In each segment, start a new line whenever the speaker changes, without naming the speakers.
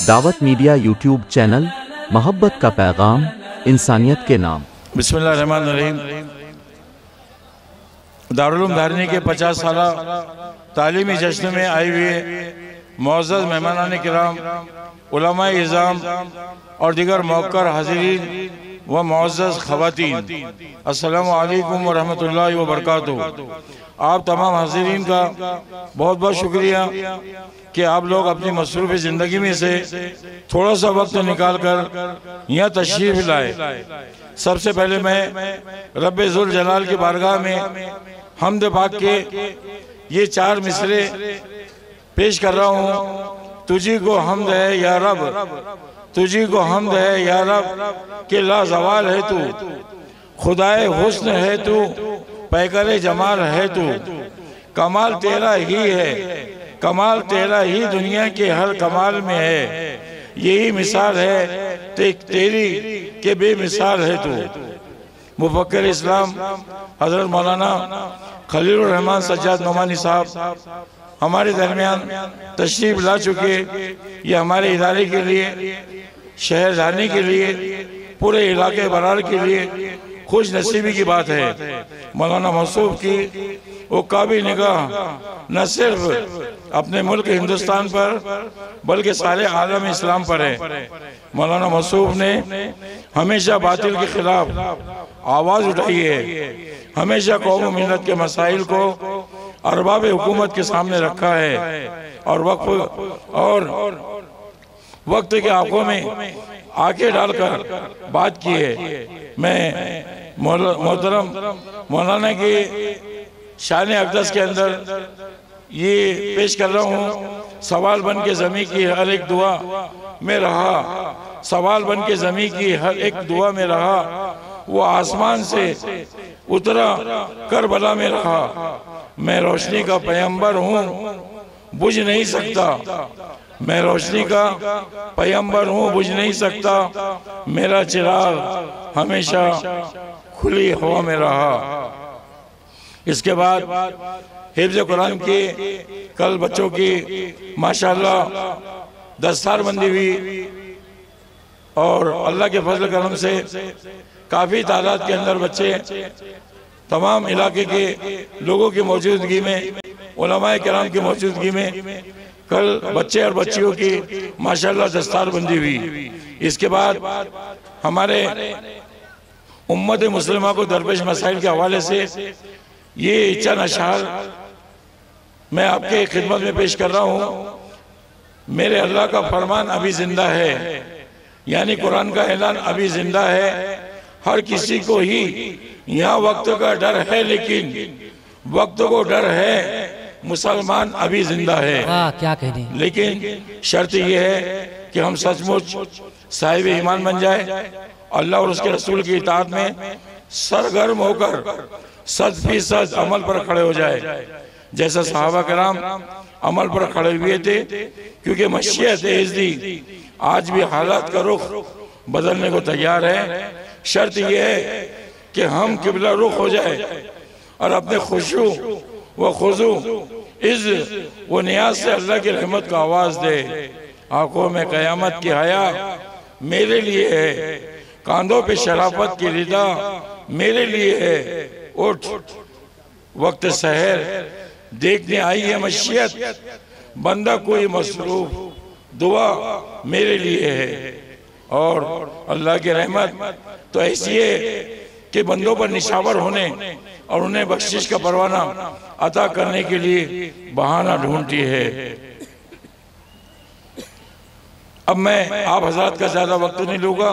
दावत media YouTube channel, मोहब्बत का पैगाम, इंसानियत के नाम।
बिस्मिल्लाहिर्रहमानिर्रहीम। दारुल उलूम धारनी के 50 साला तालीमी जश्न में आए हुए मुअज़्ज़ज़ मेहमानान किराम, उलमाए इज़ाम और दीगर मौक़र हाज़िरीन व मुअज़्ज़ज़ ख़वातीन, अस्सलामु अलैकुम व रहमतुल्लाहि व बरकातुहू। आप तमाम हाज़िरीन का बहुत बहुत शुक्रिया कि आप लोग अपनी मसरूफ़ ज़िंदगी में से थोड़ा सा वक्त निकाल कर यहाँ तशरीफ़ लाए। सबसे पहले मैं रब्बे ज़ुल जलाल की बारगाह में हम्द पाक के ये 4 मिसरे पेश कर रहा हूँ। तुझी को हम्द है या रब, तुझी को हम्द है या रब के लाज़वाल है तू, खुदाए हुस्न है तू, पैकरे जमाल है तू। कमाल तेरा ही है, कमाल तेरा ही दुनिया के हर कमाल में है। यही मिसाल है तेरी के बेमिसाल है तू। मुफक्किर इस्लाम हज़रत मौलाना खलीलुर रहमान सज्जाद नोमानी साहब हमारे दरमियान तशरीफ़ ला चुके। ये हमारे इदारे के लिए, शहर जाने के लिए, पूरे इलाके बरार के लिए खुश नसीबी की बात है। मौलाना मौसूफ की वो काबिल निगाह न सिर्फ अपने मुल्क हिंदुस्तान पर बल्कि सारे आलम इस्लाम पर है। मौलाना मौसूफ ने हमेशा बातिल के खिलाफ आवाज़ उठाई है, हमेशा कौम मिल्लत के मसाइल को अरबाब हुकूमत के सामने रखा है और वक्त के आंखों में आंखें डालकर बात की है। मैं मोहतरम मौलाना की शान अक़दस के अंदर ये पेश कर रहा हूँ। सवाल बन के ज़मीं की हर एक दुआ में रहा, सवाल बन के ज़मीं की हर एक दुआ में रहा, वो आसमान से उतरा करबला में रहा। मैं रोशनी का पैगंबर हूँ, बुझ नहीं सकता, मैं रोशनी का पैगंबर हूँ, बुझ नहीं सकता। मेरा चिराग हमेशा खुली हवा में रहा। इसके बाद हिफ्ज़ कुरान की कल बच्चों की माशाअल्लाह दस्तारबंदी हुई और अल्लाह के फजल करम से काफ़ी तादाद के अंदर बच्चे तमाम इलाके के लोगों की मौजूदगी में, उलमाए किराम की मौजूदगी में कल बच्चे और बच्चियों की माशाअल्लाह दस्तारबंदी हुई। इसके बाद हमारे उम्मत मुस्लिमा को दरपेश मसाइल के हवाले से ये चंद अशआर मैं आपके खिदमत में पेश कर रहा हूँ। मेरे अल्लाह का फरमान अभी जिंदा है, यानी कुरान का ऐलान अभी जिंदा है। हर किसी को ही यहाँ वक्त का डर है, लेकिन वक्त को डर है, मुसलमान अभी जिंदा है।
क्या कह रही? लेकिन
शर्त यह है कि हम सचमुच साहिब ईमान बन जाए, अल्लाह और उसके रसूल की इताअत में सरगर्म होकर 100% अमल पर खड़े हो जाए, जैसा सहाबा कराम अमल पर खड़े हुए थे। क्योंकि मशीयत इज़्दी आज भी हालात का रुख बदलने को तैयार है। शर्त यह है कि हम किबला रुख हो जाए और अपने खुशू व खुजू इज़्ज़ व नियाज से अल्लाह की रहमत को आवाज़ दे। आंखों में क़यामत की हया मेरे लिए है, कांधों पे शराफत की रिदा मेरे लिए है। उठ वक्त सहर देखने आई है मशीयत, बंदा कोई मसरूफ दुआ मेरे लिए है। और अल्लाह की रहमत तो ऐसी है कि बंदों पर निशावर होने और उन्हें बख्शिश का परवाना अता करने के लिए बहाना ढूंढती है। अब मैं आप हजरात का ज़्यादा वक्त नहीं लूँगा।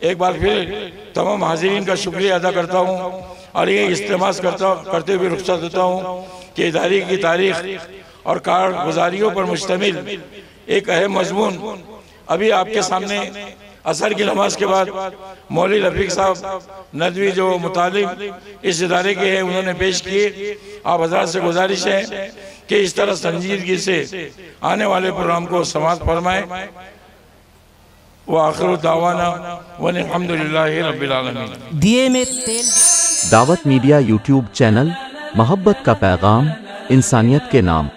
एक बार फिर तमाम हाज़िरीन का शुक्रिया अदा करता हूँ और ये इस्तेमाल करते हुए रुख्सत देता हूँ कि इदारे की तारीख़ और कारगुजारियों पर मुश्तमिल एक अहम मज़मून अभी आपके सामने असर की नमाज के बाद मौलवी रफ़ीक साहब नदवी जो मुतालिब इस इदारे के हैं, उन्होंने पेश किए। आप हज़रात से गुजारिश है कि इस तरह संजीदगी से आने वाले प्रोग्राम को समाअत फरमाएँ। व आखिर दावाना वल्हम्दुलिल्लाहि रब्बिल आलमीन।
दिए में तेल।
दावत मीडिया यूट्यूब चैनल, मोहब्बत का पैगाम, इंसानियत के नाम।